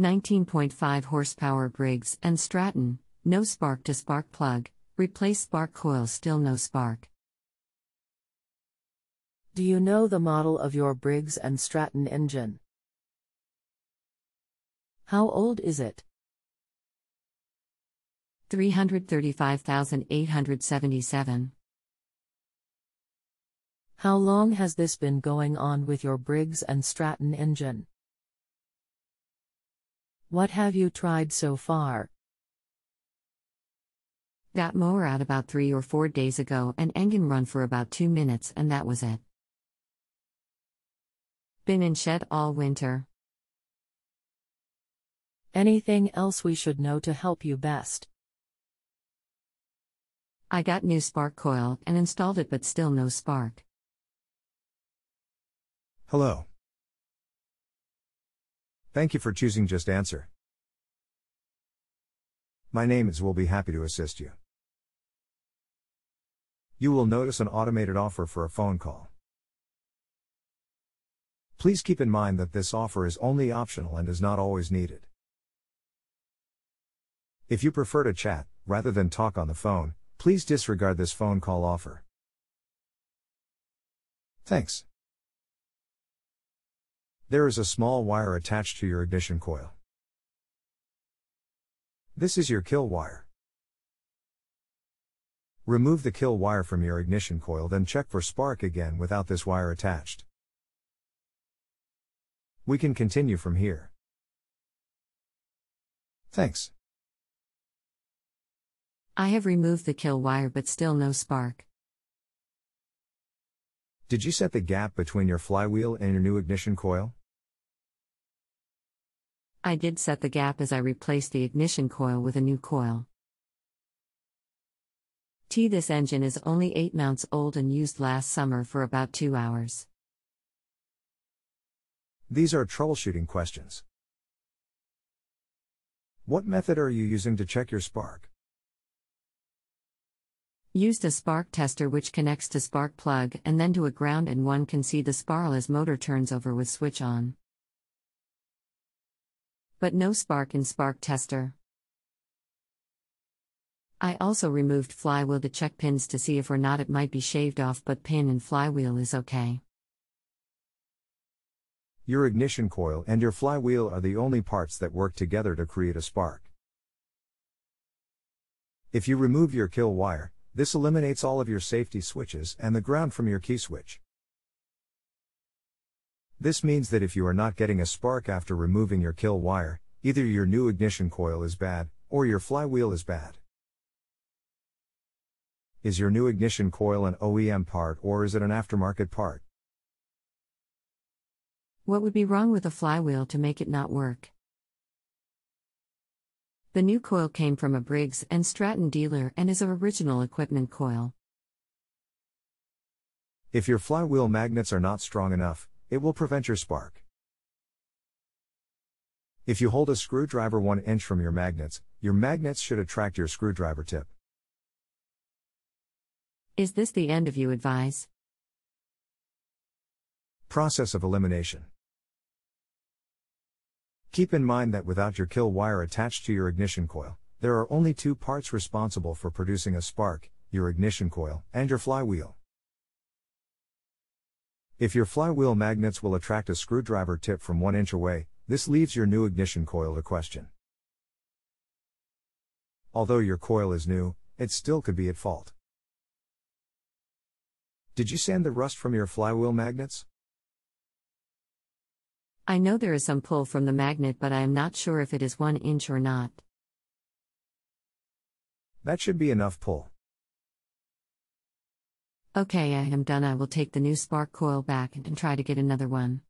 19.5 horsepower Briggs & Stratton, no spark to spark plug, replace spark coil, still no spark. Do you know the model of your Briggs & Stratton engine? How old is it? 335,877. How long has this been going on with your Briggs & Stratton engine? What have you tried so far? Got mower out about 3 or 4 days ago and Engin run for about 2 minutes and that was it. Been in shed all winter. Anything else we should know to help you best? I got new spark coil and installed it but still no spark. Hello. Thank you for choosing JustAnswer. My name is will be happy to assist you. You will notice an automated offer for a phone call. Please keep in mind that this offer is only optional and is not always needed. If you prefer to chat, rather than talk on the phone, please disregard this phone call offer. Thanks. There is a small wire attached to your ignition coil. This is your kill wire. Remove the kill wire from your ignition coil, then check for spark again without this wire attached. We can continue from here. Thanks. I have removed the kill wire but still no spark. Did you set the gap between your flywheel and your new ignition coil? I did set the gap as I replaced the ignition coil with a new coil. This engine is only 8 months old and used last summer for about 2 hours. These are troubleshooting questions. What method are you using to check your spark? Used a spark tester which connects to spark plug and then to a ground, and one can see the spiral as motor turns over with switch on. But no spark in spark tester. I also removed flywheel to check pins to see if or not it might be shaved off, but pin and flywheel is okay. Your ignition coil and your flywheel are the only parts that work together to create a spark. If you remove your kill wire, this eliminates all of your safety switches and the ground from your key switch. This means that if you are not getting a spark after removing your kill wire, either your new ignition coil is bad, or your flywheel is bad. Is your new ignition coil an OEM part or is it an aftermarket part? What would be wrong with a flywheel to make it not work? The new coil came from a Briggs & Stratton dealer and is an original equipment coil. If your flywheel magnets are not strong enough, it will prevent your spark. If you hold a screwdriver 1 inch from your magnets should attract your screwdriver tip. Is this the end of you advise? Process of elimination. Keep in mind that without your kill wire attached to your ignition coil, there are only 2 parts responsible for producing a spark, your ignition coil and your flywheel. If your flywheel magnets will attract a screwdriver tip from 1 inch away, this leaves your new ignition coil to question. Although your coil is new, it still could be at fault. Did you sand the rust from your flywheel magnets? I know there is some pull from the magnet, but I am not sure if it is 1 inch or not. That should be enough pull. Okay, I am done. I will take the new spark coil back and try to get another one.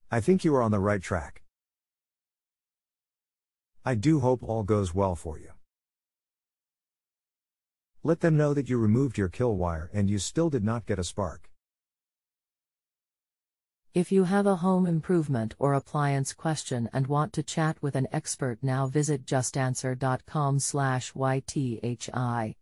I think you are on the right track. I do hope all goes well for you. Let them know that you removed your kill wire and you still did not get a spark. If you have a home improvement or appliance question and want to chat with an expert now, visit justanswer.com/ythi.